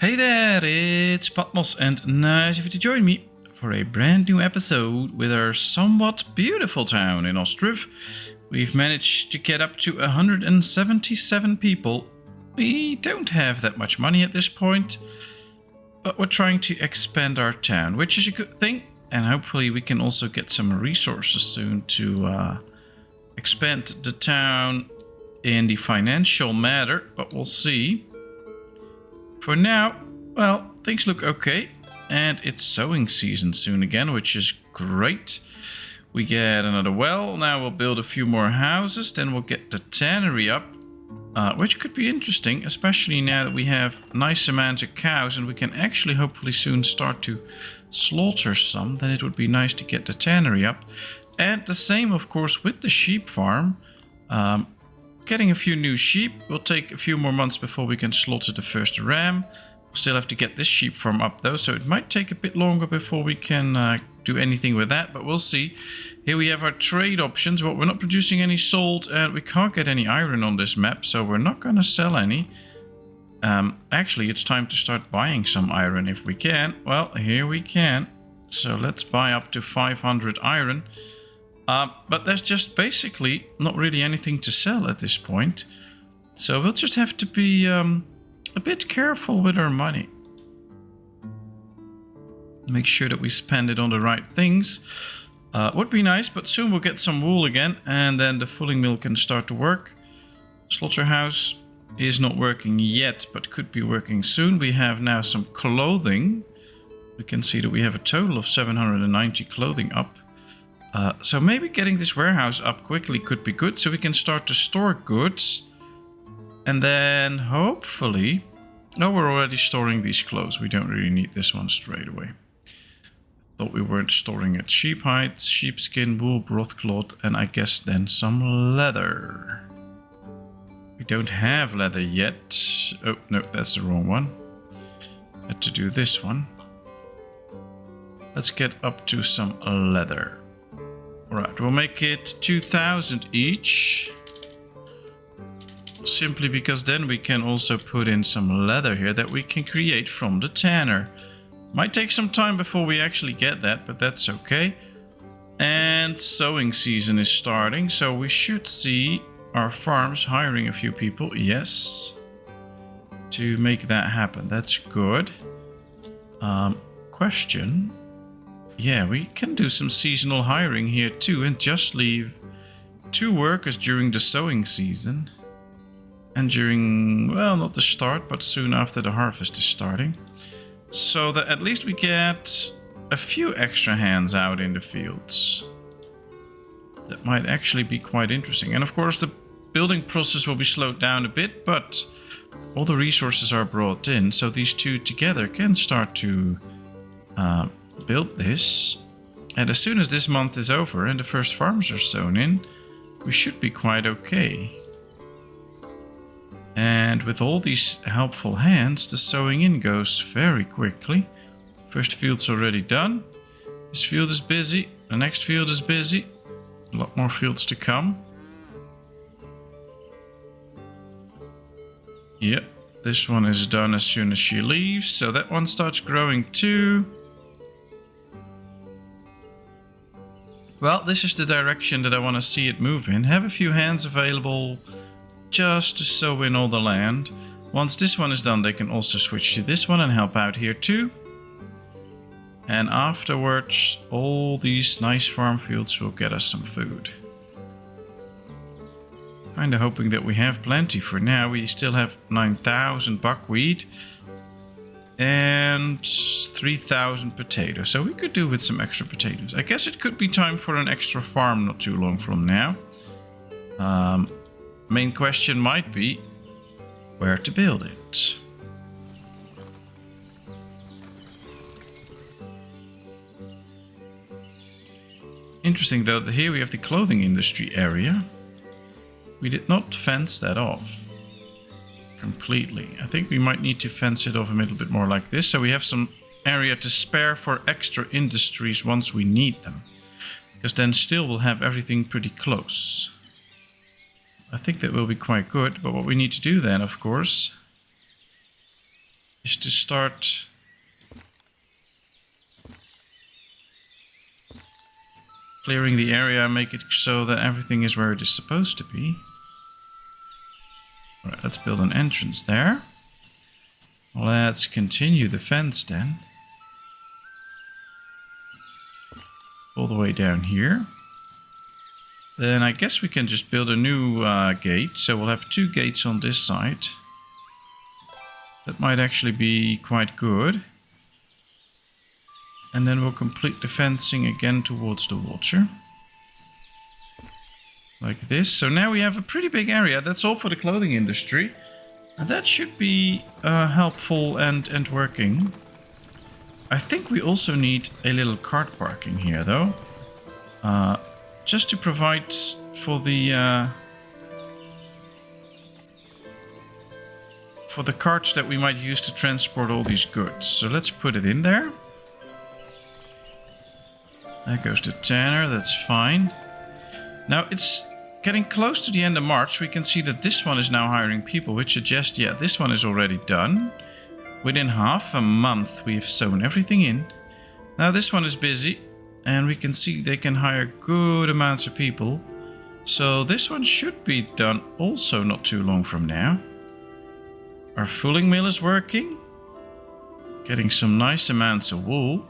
Hey there, it's Patmos and nice of you to join me for a brand new episode with our somewhat beautiful town in Ostriv. We've managed to get up to 177 people. We don't have that much money at this point, but we're trying to expand our town, which is a good thing. And hopefully we can also get some resources soon to expand the town in the financial matter, but we'll see. For now, well, things look okay, and it's sowing season soon again, which is great. We get another well, now we'll build a few more houses, then we'll get the tannery up, which could be interesting, especially now that we have nice amounts of cows and we can actually hopefully soon start to slaughter some. Then it would be nice to get the tannery up. And the same, of course, with the sheep farm. Getting a few new sheep will take a few more months before we can slaughter the first ram. We'll still have to get this sheep farm up though, so it might take a bit longer before we can do anything with that, but we'll see. Here we have our trade options. Well, we're not producing any salt and we can't get any iron on this map, so we're not going to sell any. Actually, it's time to start buying some iron if we can. Well, here we can. So let's buy up to 500 iron. But there's just basically not really anything to sell at this point. So we'll just have to be a bit careful with our money. Make sure that we spend it on the right things. Would be nice, but soon we'll get some wool again. And then the fulling mill can start to work. Slaughterhouse is not working yet, but could be working soon. We have now some clothing. We can see that we have a total of 790 clothing up. So maybe getting this warehouse up quickly could be good, so we can start to store goods. And then hopefully... Oh, we're already storing these clothes. We don't really need this one straight away. Thought we weren't storing it. Sheep hides, sheepskin, wool, broadcloth, and I guess then some leather. We don't have leather yet. Oh, no, that's the wrong one. Had to do this one. Let's get up to some leather. Right, we'll make it 2,000 each. Simply because then we can also put in some leather here that we can create from the tanner. Might take some time before we actually get that, but that's okay. And sowing season is starting, so we should see our farms hiring a few people. Yes. To make that happen. That's good. Question. Yeah, we can do some seasonal hiring here too and just leave 2 workers during the sowing season. And during, well, not the start, but soon after the harvest is starting. So that at least we get a few extra hands out in the fields. That might actually be quite interesting. And of course the building process will be slowed down a bit, but all the resources are brought in. So these two together can start to... build this, and as soon as this month is over and the first farms are sown in, we should be quite okay. And with all these helpful hands, the sowing in goes very quickly. First field's already done. This field is busy. The next field is busy. A lot more fields to come. Yep, this one is done as soon as she leaves, so that one starts growing too. Well, this is the direction that I want to see it move in. Have a few hands available just to sow in all the land. Once this one is done, they can also switch to this one and help out here too. And afterwards, all these nice farm fields will get us some food. Kinda hoping that we have plenty for now. We still have 9,000 buckwheat. And 3,000 potatoes. So we could do with some extra potatoes. I guess it could be time for an extra farm not too long from now. Main question might be where to build it. Interesting though, here we have the clothing industry area. We did not fence that off completely. I think we might need to fence it off a little bit more like this, so we have some area to spare for extra industries once we need them. Because then still we'll have everything pretty close. I think that will be quite good, but what we need to do then, of course, is to start clearing the area and make it so that everything is where it is supposed to be. Alright, let's build an entrance there. Let's continue the fence then. All the way down here. Then I guess we can just build a new gate. So we'll have 2 gates on this side. That might actually be quite good. And then we'll complete the fencing again towards the water. Like this. So now we have a pretty big area. That's all for the clothing industry. And that should be helpful and working. I think we also need a little cart parking here though. Just to provide for the carts that we might use to transport all these goods. So let's put it in there. There goes the tanner, that's fine. Now it's getting close to the end of March. We can see that this one is now hiring people, which suggests, yeah, this one is already done. Within half a month we've sewn everything in. Now this one is busy and we can see they can hire good amounts of people. So this one should be done also not too long from now. Our fulling mill is working. Getting some nice amounts of wool.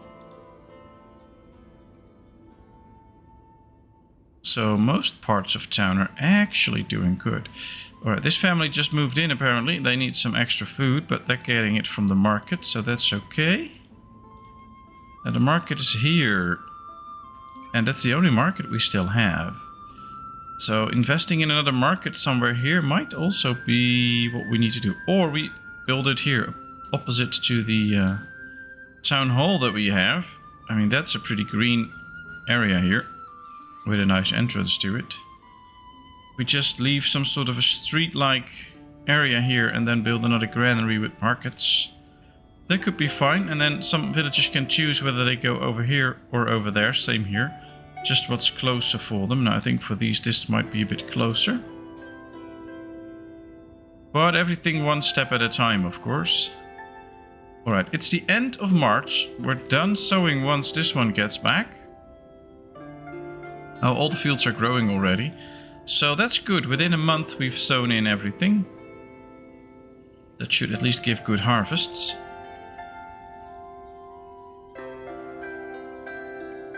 So most parts of town are actually doing good. Alright, this family just moved in apparently. They need some extra food, but they're getting it from the market, so that's okay. And the market is here. And that's the only market we still have. So investing in another market somewhere here might also be what we need to do. Or we build it here, opposite to the town hall that we have. I mean, that's a pretty green area here. With a nice entrance to it. We just leave some sort of a street-like area here and then build another granary with markets. That could be fine, and then some villagers can choose whether they go over here or over there. Same here. Just what's closer for them. Now I think for these this might be a bit closer. But everything one step at a time, of course. Alright, it's the end of March. We're done sowing once this one gets back. Oh, all the fields are growing already. So that's good. Within a month we've sown in everything. That should at least give good harvests.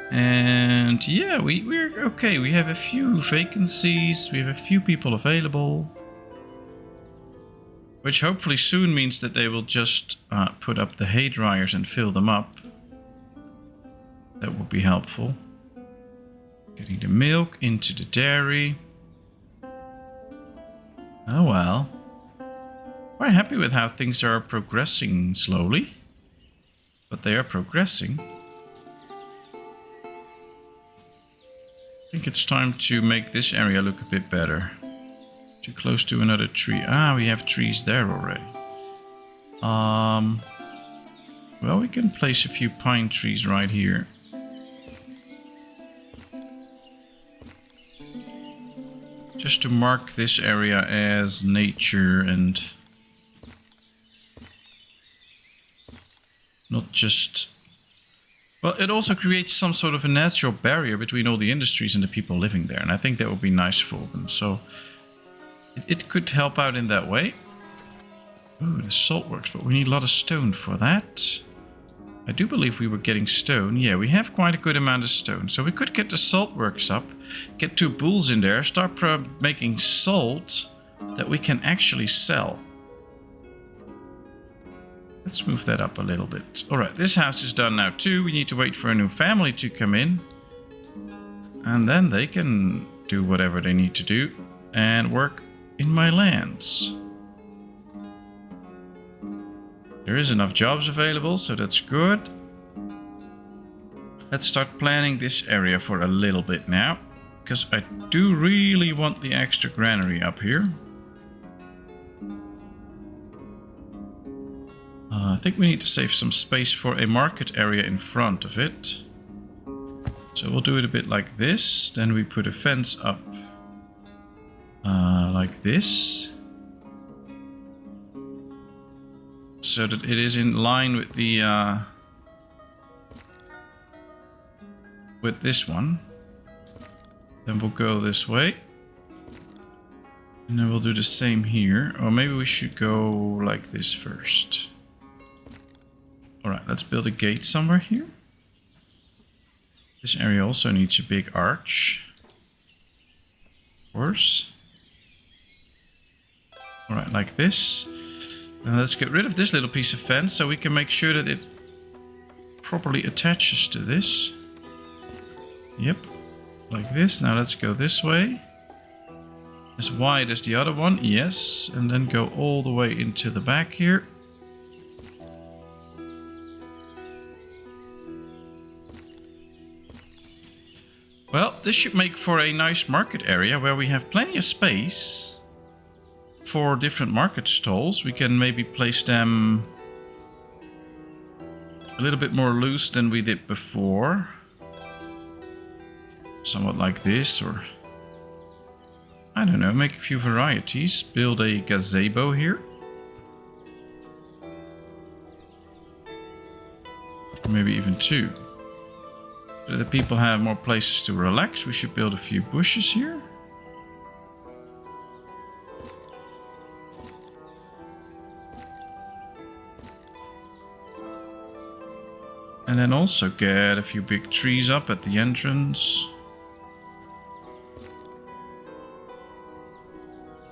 And yeah, we're okay. We have a few vacancies. We have a few people available. Which hopefully soon means that they will just put up the hay dryers and fill them up. That would be helpful. Getting the milk into the dairy. Oh well. Quite happy with how things are progressing slowly. But they are progressing. I think it's time to make this area look a bit better. Too close to another tree. Ah, we have trees there already. Well, we can place a few pine trees right here. Just to mark this area as nature and not just... Well, it also creates some sort of a natural barrier between all the industries and the people living there. And I think that would be nice for them. So it could help out in that way. Ooh, the salt works, but we need a lot of stone for that. I do believe we were getting stone. Yeah, we have quite a good amount of stone. So we could get the salt works up, get 2 bulls in there, start making salt that we can actually sell. Let's move that up a little bit. Alright, this house is done now too. We need to wait for a new family to come in. And then they can do whatever they need to do and work in my lands. There is enough jobs available, so that's good. Let's start planning this area for a little bit now. Because I do really want the extra granary up here. I think we need to save some space for a market area in front of it. So we'll do it a bit like this. Then we put a fence up like this. so that it is in line with the with this one. Then we'll go this way. And then we'll do the same here. Or maybe we should go like this first. Alright, let's build a gate somewhere here. This area also needs a big arch. Of course. Alright, like this. And let's get rid of this little piece of fence so we can make sure that it properly attaches to this. Yep, like this. Now let's go this way. As wide as the other one, yes. And then go all the way into the back here. Well, this should make for a nice market area where we have plenty of space for different market stalls. We can maybe place them a little bit more loose than we did before. Somewhat like this, or I don't know, make a few varieties. Build a gazebo here. Or maybe even two. So that people have more places to relax, we should build a few bushes here. And then also get a few big trees up at the entrance.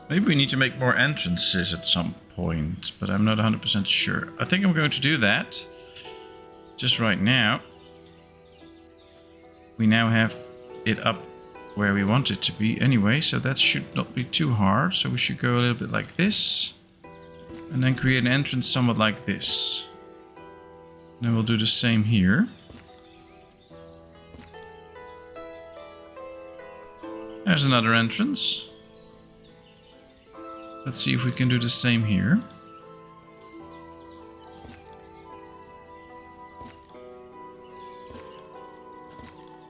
Maybe we need to make more entrances at some point, but I'm not 100% sure. I think I'm going to do that just right now. We now have it up where we want it to be anyway, so that should not be too hard. So we should go a little bit like this. And then create an entrance somewhat like this. And then we'll do the same here. There's another entrance. Let's see if we can do the same here.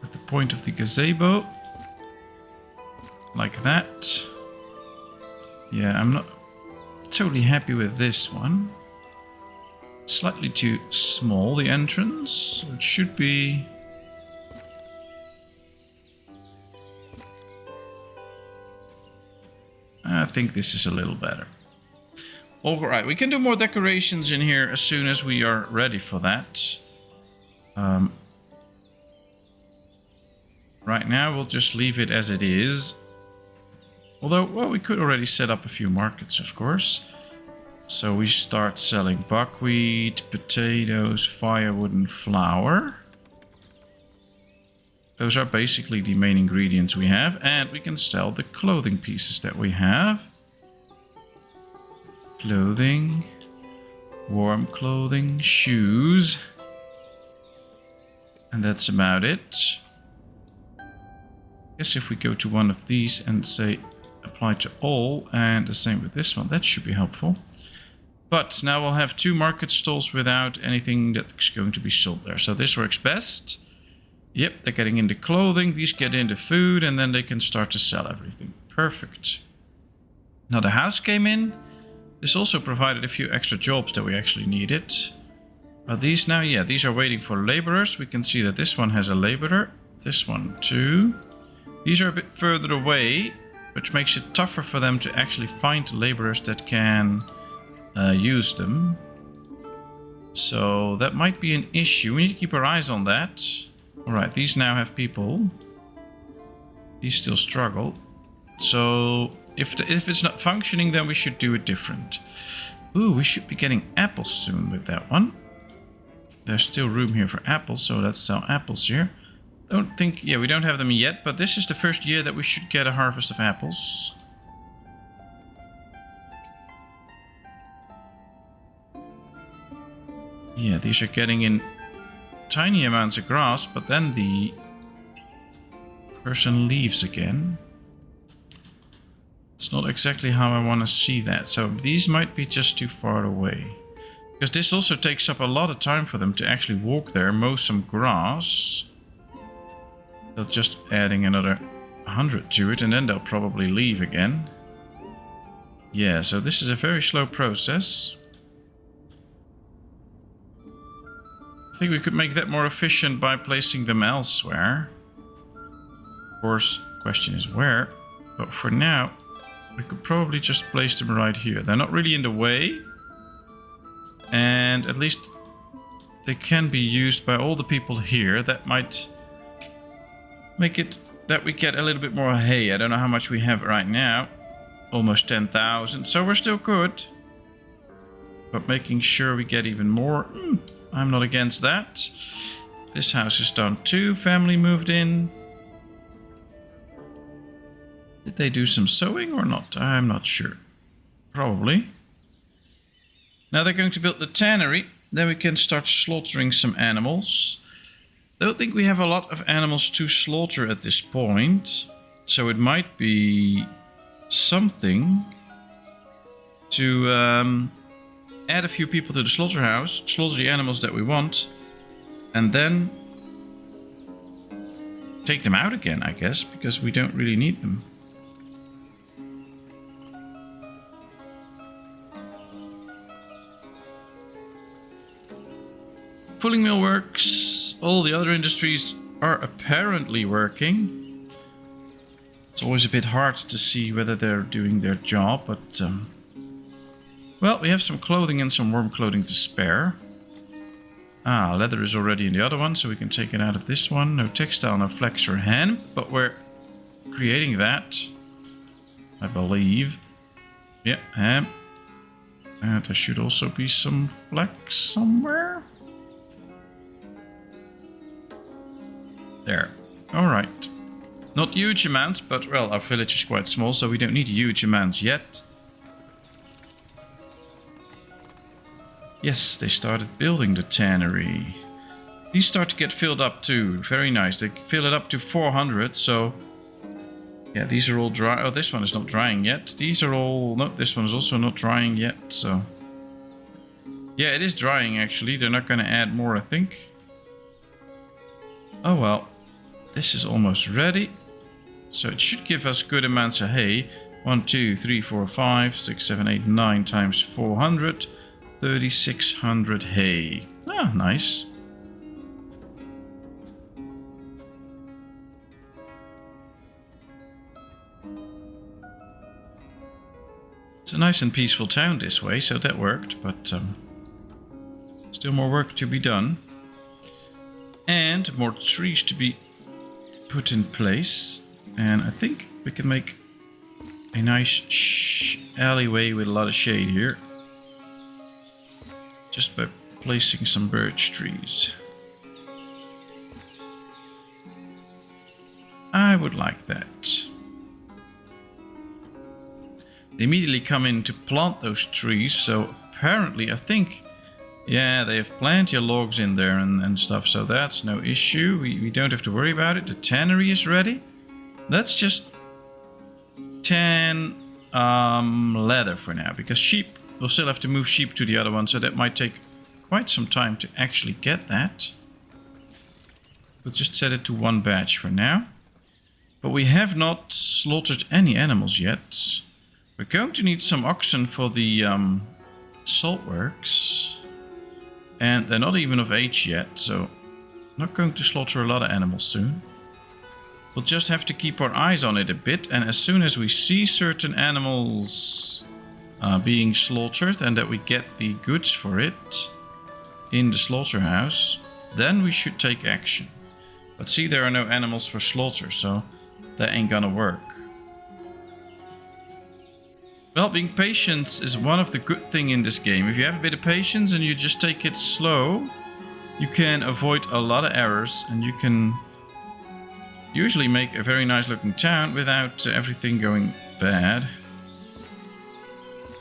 At the point of the gazebo. Like that. Yeah, I'm not totally happy with this one. Slightly too small, the entrance. So it should be... I think this is a little better. Alright, we can do more decorations in here as soon as we are ready for that. Right now we'll just leave it as it is. Although, well, we could already set up a few markets, of course. So we start selling buckwheat, potatoes, firewood and flour. Those are basically the main ingredients we have. And we can sell the clothing pieces that we have. Clothing, warm clothing, shoes. And that's about it. I guess if we go to one of these and say apply to all, and the same with this one, that should be helpful. But now we'll have two market stalls without anything that's going to be sold there. So this works best. Yep, they're getting into clothing, these get into food, and then they can start to sell everything. Perfect. Now the house came in. This also provided a few extra jobs that we actually needed. Are these now? Yeah, these are waiting for laborers. We can see that this one has a laborer. This one too. These are a bit further away, which makes it tougher for them to actually find laborers that can use them. So that might be an issue. We need to keep our eyes on that. Alright, these now have people. These still struggle. So if it's not functioning, then we should do it different. Ooh, we should be getting apples soon with that one. There's still room here for apples, so let's sell apples here. Don't think, yeah, we don't have them yet, but this is the first year that we should get a harvest of apples. Yeah, these are getting in tiny amounts of grass, but then the person leaves again. It's not exactly how I want to see that. So these might be just too far away. Because this also takes up a lot of time for them to actually walk there, mow some grass. They'll just adding another 100 to it, and then they'll probably leave again. Yeah, so this is a very slow process. I think we could make that more efficient by placing them elsewhere. Of course, question is where. But for now, we could probably just place them right here. They're not really in the way. And at least they can be used by all the people here. That might make it that we get a little bit more hay. I don't know how much we have right now. Almost 10,000. So we're still good. But making sure we get even more. I'm not against that. This house is done too. Family moved in. Did they do some sewing or not? I'm not sure. Probably. Now they're going to build the tannery. Then we can start slaughtering some animals. I don't think we have a lot of animals to slaughter at this point. So it might be something to add a few people to the slaughterhouse, slaughter the animals that we want, and then take them out again, I guess, because we don't really need them. Fulling mill works. All the other industries are apparently working. It's always a bit hard to see whether they're doing their job, but well, we have some clothing and some warm clothing to spare. Ah, leather is already in the other one, so we can take it out of this one. No textile, no flax or hemp, but we're creating that, I believe. Yeah, hemp. And there should also be some flax somewhere. There. Alright. Not huge amounts, but well, our village is quite small, so we don't need huge amounts yet. Yes, they started building the tannery. These start to get filled up too. Very nice. They fill it up to 400, so... yeah, these are all dry. Oh, this one is not drying yet. These are all... no, this one is also not drying yet, so... yeah, it is drying actually. They're not going to add more, I think. Oh well. This is almost ready. So it should give us good amounts of hay. 1, 2, 3, 4, 5, 6, 7, 8, 9 times 400. 3,600 hay. Ah, nice. It's a nice and peaceful town this way, so that worked, but still more work to be done. And more trees to be put in place. And I think we can make a nice alleyway with a lot of shade here. Just by placing some birch trees. I would like that. They immediately come in to plant those trees, so apparently I think... yeah, they have plenty of logs in there and stuff, so that's no issue. We don't have to worry about it. The tannery is ready. Let's just 10 leather for now, because sheep, we'll still have to move sheep to the other one, so that might take quite some time to actually get that. We'll just set it to 1 batch for now. But we have not slaughtered any animals yet. We're going to need some oxen for the salt works. And they're not even of age yet, so I'm not going to slaughter a lot of animals soon. We'll just have to keep our eyes on it a bit, and as soon as we see certain animals being slaughtered and that we get the goods for it in the slaughterhouse, then we should take action. But see, there are no animals for slaughter, so that ain't gonna work. Well, being patient is one of the good things in this game. If you have a bit of patience and you just take it slow, you can avoid a lot of errors and you can usually make a very nice looking town without everything going bad.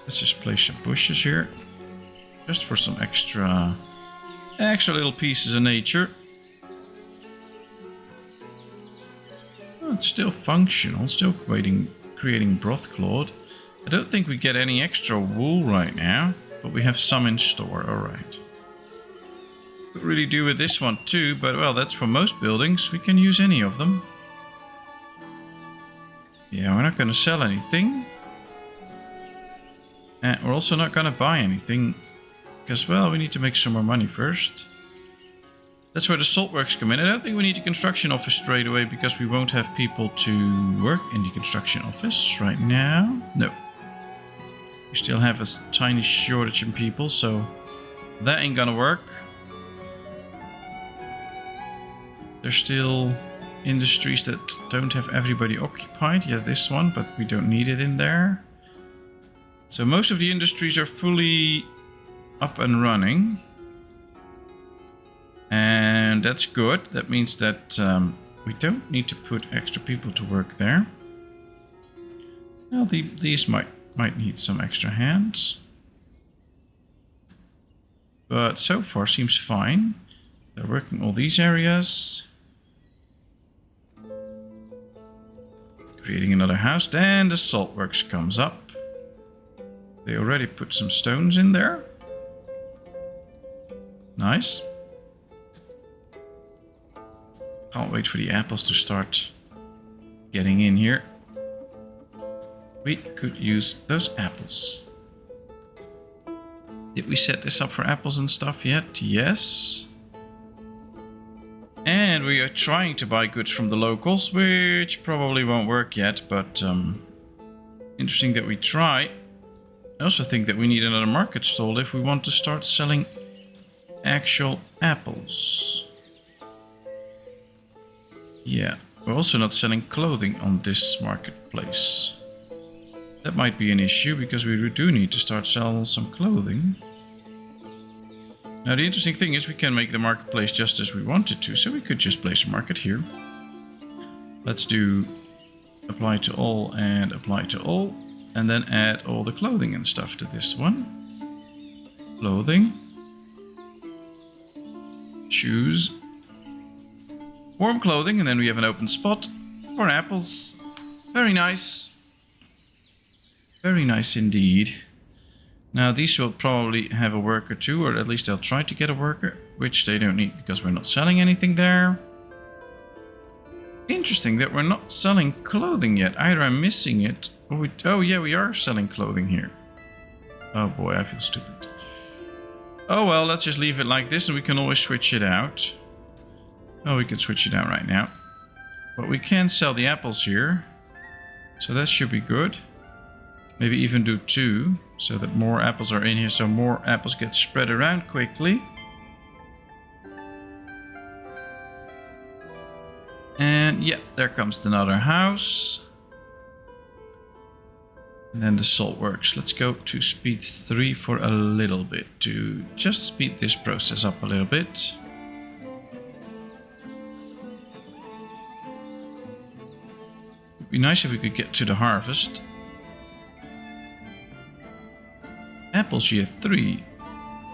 Let's just place some bushes here, just for some extra little pieces of nature. Oh, it's still functional, still creating broth cloth. I don't think we get any extra wool right now, but we have some in store, alright. Could really do with this one too, but well, that's for most buildings. We can use any of them. Yeah, we're not going to sell anything. And we're also not going to buy anything, because well, we need to make some more money first. That's where the salt works come in. I don't think we need the construction office straight away because we won't have people to work in the construction office right now. No. We still have a tiny shortage in people, so that ain't gonna work. There's still industries that don't have everybody occupied. Yeah, this one, but we don't need it in there. So most of the industries are fully up and running. And that's good. That means that we don't need to put extra people to work there. Well, these might need some extra hands. But so far seems fine. They're working all these areas. Creating another house. Then the salt works comes up. They already put some stones in there. Nice. Can't wait for the apples to start getting in here. We could use those apples. Did we set this up for apples and stuff yet? Yes. And we are trying to buy goods from the locals, which probably won't work yet, but interesting that we try. I also think that we need another market stall if we want to start selling actual apples. Yeah, we're also not selling clothing on this marketplace. That might be an issue because we do need to start selling some clothing. Now the interesting thing is we can make the marketplace just as we wanted to, so we could just place a market here. Let's do apply to all and apply to all, and then add all the clothing and stuff to this one. Clothing. Shoes. Warm clothing, and then we have an open spot for apples. Very nice. Very nice indeed. Now these will probably have a worker too, or at least they'll try to get a worker, which they don't need because we're not selling anything there. Interesting that we're not selling clothing yet. Either I'm missing it, or oh yeah, we are selling clothing here. Oh boy, I feel stupid. Oh well, let's just leave it like this and we can always switch it out. Oh, we can switch it out right now. But we can sell the apples here. So that should be good. Maybe even do 2, so that more apples are in here, so more apples get spread around quickly. And yeah, there comes another house. And then the salt works. Let's go to speed 3 for a little bit, to just speed this process up a little bit. It'd be nice if we could get to the harvest. Apples year 3.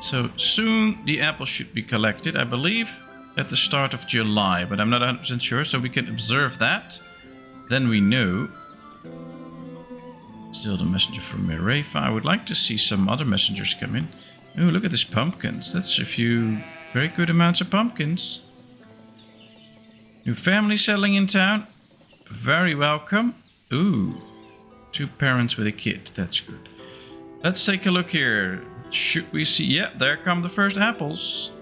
So soon the apples should be collected, I believe at the start of July, but I'm not 100% sure, so we can observe that. Then we know. Still the messenger from Mirefa. I would like to see some other messengers come in. Oh, look at these pumpkins. That's a few very good amounts of pumpkins. New family settling in town. Very welcome. Ooh, 2 parents with a kid. That's good. Let's take a look here. Should we see? Yeah, there come the first apples.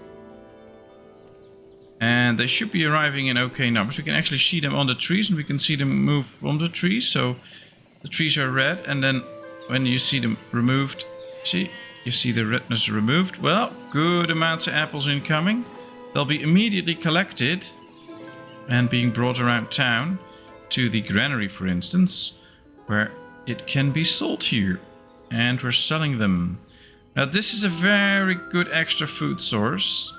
And they should be arriving in okay numbers. We can actually see them on the trees and we can see them move from the trees. So the trees are red, and then when you see them removed, see, you see the redness removed. Well, good amounts of apples incoming. They'll be immediately collected and being brought around town to the granary, for instance, where it can be sold here. And we're selling them. Now this is a very good extra food source.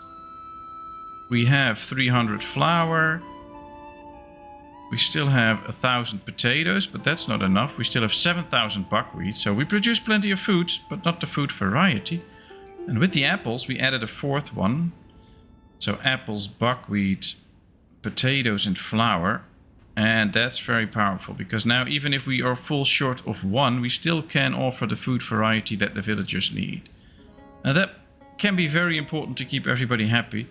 We have 300 flour. We still have 1,000 potatoes, but that's not enough. We still have 7,000 buckwheat, so we produce plenty of food, but not the food variety. And with the apples, we added a 4th one. So apples, buckwheat, potatoes, and flour. And that's very powerful, because now even if we are full short of 1, we still can offer the food variety that the villagers need. Now that can be very important to keep everybody happy.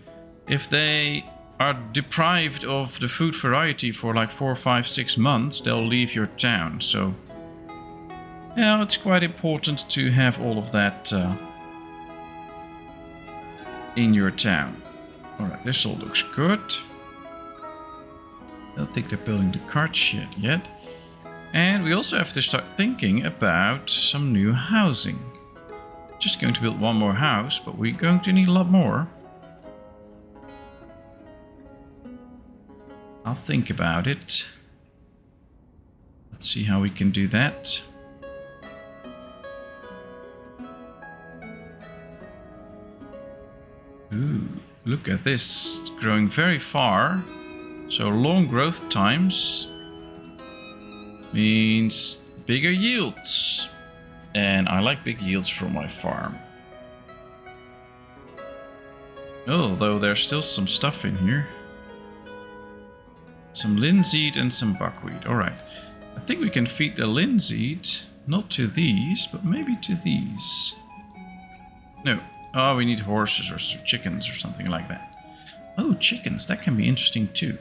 If they are deprived of the food variety for like 4, 5, 6 months, they'll leave your town. So, yeah, it's quite important to have all of that in your town. Alright, this all looks good. I don't think they're building the cart shed yet. And we also have to start thinking about some new housing. Just going to build one more house, but we're going to need a lot more. I'll think about it. Let's see how we can do that. Ooh, look at this. It's growing very far. So long growth times means bigger yields. And I like big yields from my farm. Although there's still some stuff in here. Some linseed and some buckwheat. Alright. I think we can feed the linseed. Not to these, but maybe to these. No. Oh, we need horses or chickens or something like that. Oh, chickens. That can be interesting too.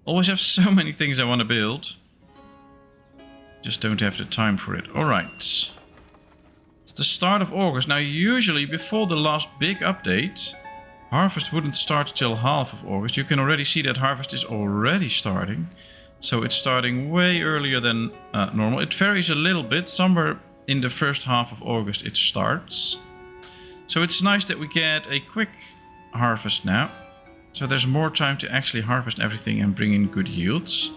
Always have so many things I want to build. Just don't have the time for it. Alright. It's the start of August. Now, usually before the last big update, harvest wouldn't start till half of August. You can already see that harvest is already starting. So it's starting way earlier than normal. It varies a little bit. Somewhere in the first half of August it starts. So it's nice that we get a quick harvest now. So there's more time to actually harvest everything and bring in good yields.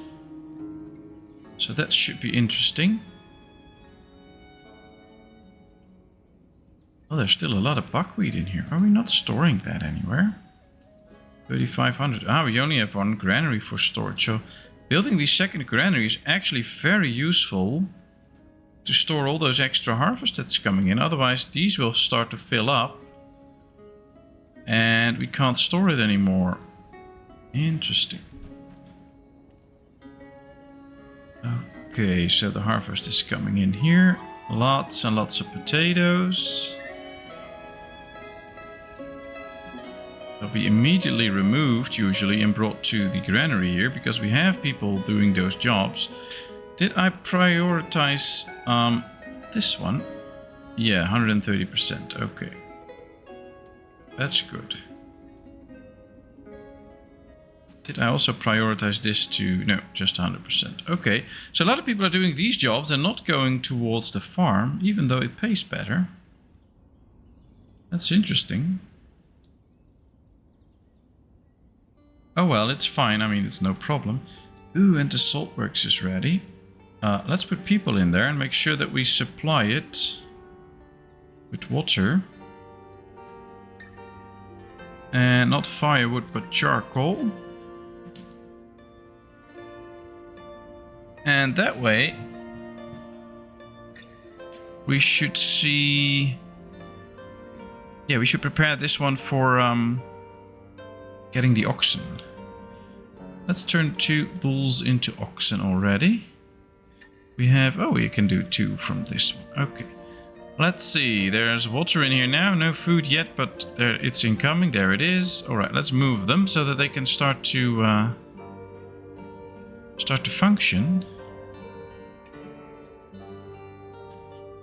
So that should be interesting. Oh, there's still a lot of buckwheat in here. Are we not storing that anywhere? 3,500. Ah, we only have one granary for storage. So building the second granary is actually very useful to store all those extra harvest that's coming in. Otherwise, these will start to fill up. And we can't store it anymore. Interesting. Okay, so the harvest is coming in here. Lots and lots of potatoes. They'll be immediately removed, usually, and brought to the granary here, because we have people doing those jobs. Did I prioritize this one? Yeah, 130%. Okay. That's good. Did I also prioritize this to... No, just 100%. Okay. So a lot of people are doing these jobs and not going towards the farm, even though it pays better. That's interesting. Oh well, it's fine. I mean, it's no problem. Ooh, and the salt works is ready. Let's put people in there and make sure that we supply it with water. And not firewood, but charcoal. And that way, we should see... Yeah, we should prepare this one for getting the oxen. Let's turn 2 bulls into oxen already. We have... Oh, we can do 2 from this one. Okay. Let's see. There's water in here now. No food yet, but there it's incoming. There it is. Alright, let's move them so that they can start to function.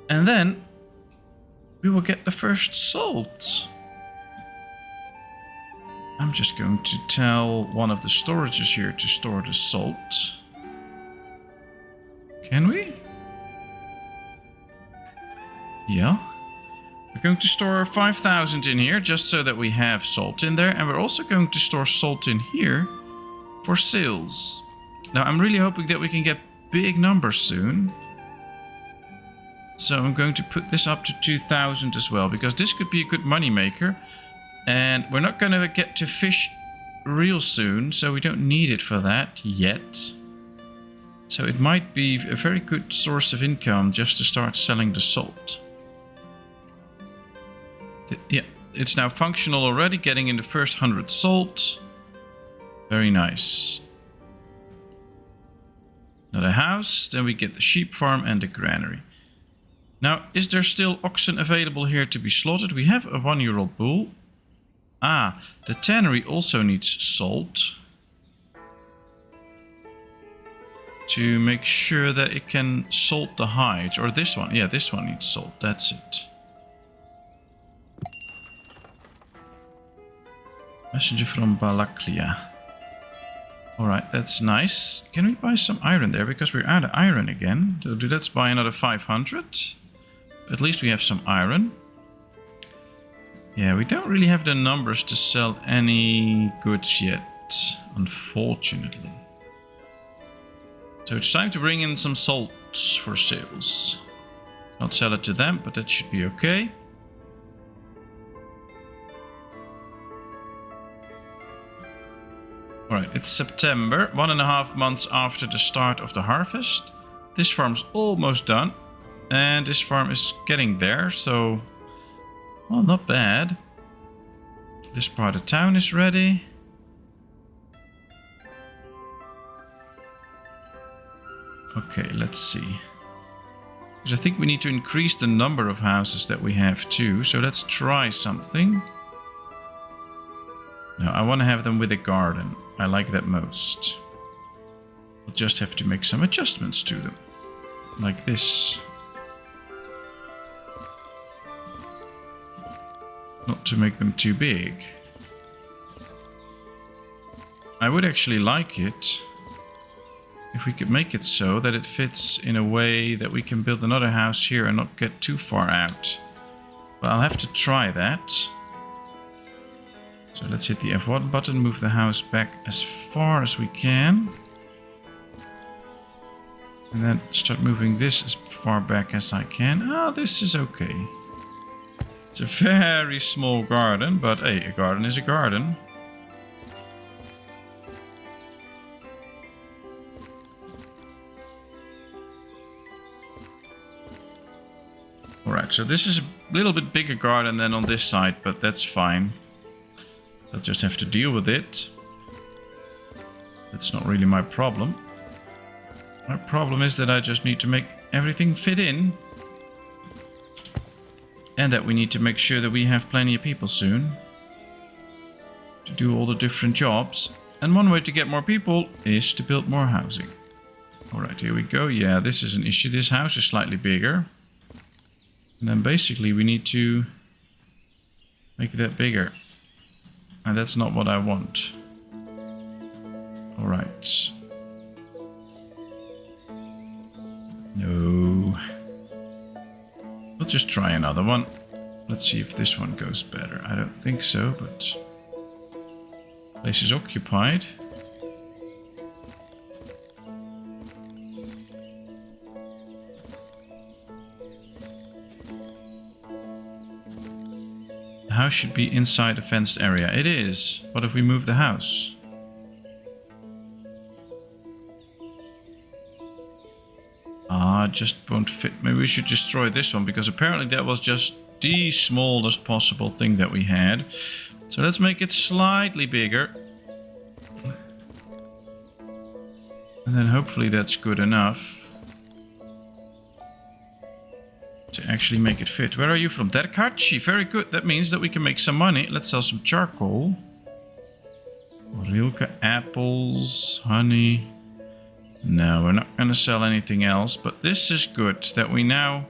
And then we will get the first salt. I'm just going to tell one of the storages here to store the salt. Can we? Yeah. We're going to store 5,000 in here just so that we have salt in there. And we're also going to store salt in here for sales. Now, I'm really hoping that we can get big numbers soon. So I'm going to put this up to 2,000 as well, because this could be a good money maker. And we're not going to get to fish real soon, so we don't need it for that yet. So it might be a very good source of income just to start selling the salt. Yeah, it's now functional already, getting in the first 100 salt. Very nice. Another house, then we get the sheep farm and the granary. Now, is there still oxen available here to be slaughtered? We have a 1-year-old bull. Ah, the tannery also needs salt. To make sure that it can salt the hides. Or this one. Yeah, this one needs salt. That's it. Messenger from Balaklia. Alright, that's nice. Can we buy some iron there? Because we're out of iron again. So let's buy another 500. At least we have some iron. Yeah, we don't really have the numbers to sell any goods yet, unfortunately. So it's time to bring in some salts for sales. Not sell it to them, but that should be okay. Alright, it's September, 1.5 months after the start of the harvest. This farm's almost done. And this farm is getting there, so... well, not bad. This part of town is ready. Okay, let's see. Because I think we need to increase the number of houses that we have too. So let's try something. No, I want to have them with a garden. I like that most. We'll just have to make some adjustments to them. Like this. Not to make them too big. I would actually like it if we could make it so that it fits in a way that we can build another house here and not get too far out. But I'll have to try that. So let's hit the F1 button, move the house back as far as we can. And then start moving this as far back as I can. Ah, this is okay. It's a very small garden, but hey, a garden is a garden. Alright, so this is a little bit bigger garden than on this side, but that's fine. I'll just have to deal with it. That's not really my problem. My problem is that I just need to make everything fit in. And that we need to make sure that we have plenty of people soon. To do all the different jobs. And one way to get more people is to build more housing. Alright, here we go. Yeah, this is an issue. This house is slightly bigger. And then basically we need to make that bigger. And that's not what I want. Alright. No. We'll just try another one. Let's see if this one goes better. I don't think so, but... place is occupied. The house should be inside a fenced area. It is. What if we move the house? Ah, it just won't fit. Maybe we should destroy this one, because apparently that was just the smallest possible thing that we had. So let's make it slightly bigger. And then hopefully that's good enough to actually make it fit. Where are you from? Derkachi. Very good. That means that we can make some money. Let's sell some charcoal. Rilka, apples, honey. No, we're not going to sell anything else. But this is good that we now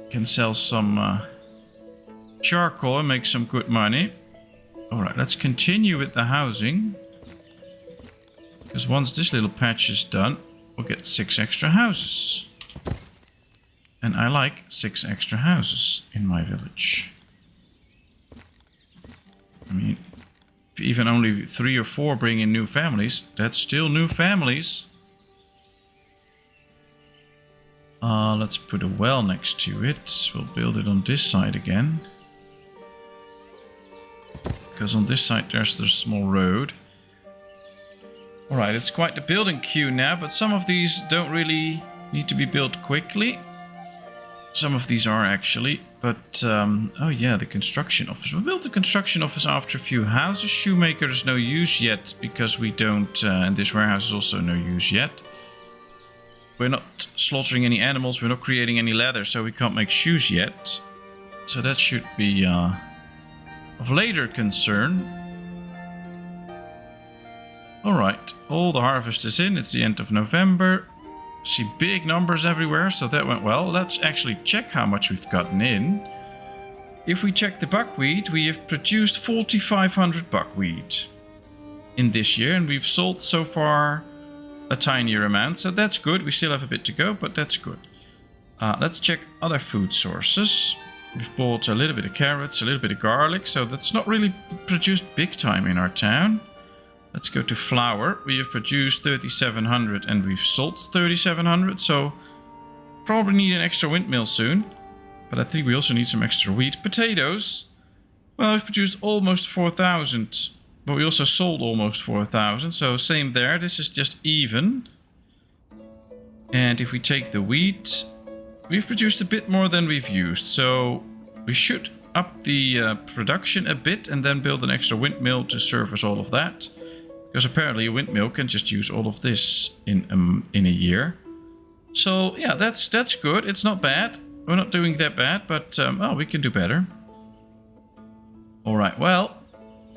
can sell some charcoal and make some good money. Alright, let's continue with the housing. Because once this little patch is done, we'll get 6 extra houses. And I like 6 extra houses in my village. I mean, if even only 3 or 4 bring in new families, that's still new families. Let's put a well next to it. We'll build it on this side again. Because on this side there's the small road. Alright, it's quite the building queue now, but some of these don't really need to be built quickly. Some of these are actually, but oh yeah, the construction office. We'll build the construction office after a few houses. Shoemaker is no use yet, because we don't, and this warehouse is also no use yet. We're not slaughtering any animals, we're not creating any leather, so we can't make shoes yet. So that should be of later concern. Alright, all the harvest is in, it's the end of November. See big numbers everywhere, so that went well. Let's actually check how much we've gotten in. if we check the buckwheat, we have produced 4,500 buckwheat in this year, and we've sold so far a tinier amount, so that's good. We still have a bit to go, but that's good. Let's check other food sources. We've bought a little bit of carrots, a little bit of garlic, so that's not really produced big time in our town. Let's go to flour. We have produced 3,700 and we've sold 3,700, so probably need an extra windmill soon. But I think we also need some extra wheat. Potatoes. Well, we've produced almost 4,000, but we also sold almost 4,000, so same there. This is just even. And if we take the wheat, we've produced a bit more than we've used, so we should up the production a bit and then build an extra windmill to service all of that. Because apparently a windmill can just use all of this in a year. So yeah, that's good. It's not bad. We're not doing that bad, but oh, we can do better. Alright, well,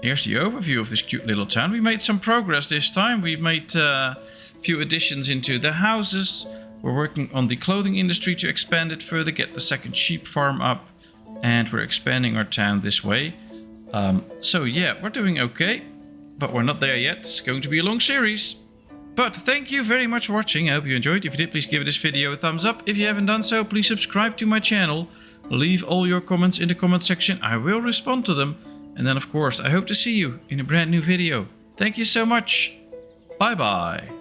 here's the overview of this cute little town. We made some progress this time. We've made a few additions into the houses. We're working on the clothing industry to expand it further, get the second sheep farm up, and we're expanding our town this way. So yeah, we're doing okay, but we're not there yet. It's going to be a long series. But thank you very much for watching. I hope you enjoyed. If you did, please give this video a thumbs up. If you haven't done so, please subscribe to my channel. Leave all your comments in the comment section. I will respond to them. And then, of course, I hope to see you in a brand new video. Thank you so much. Bye bye.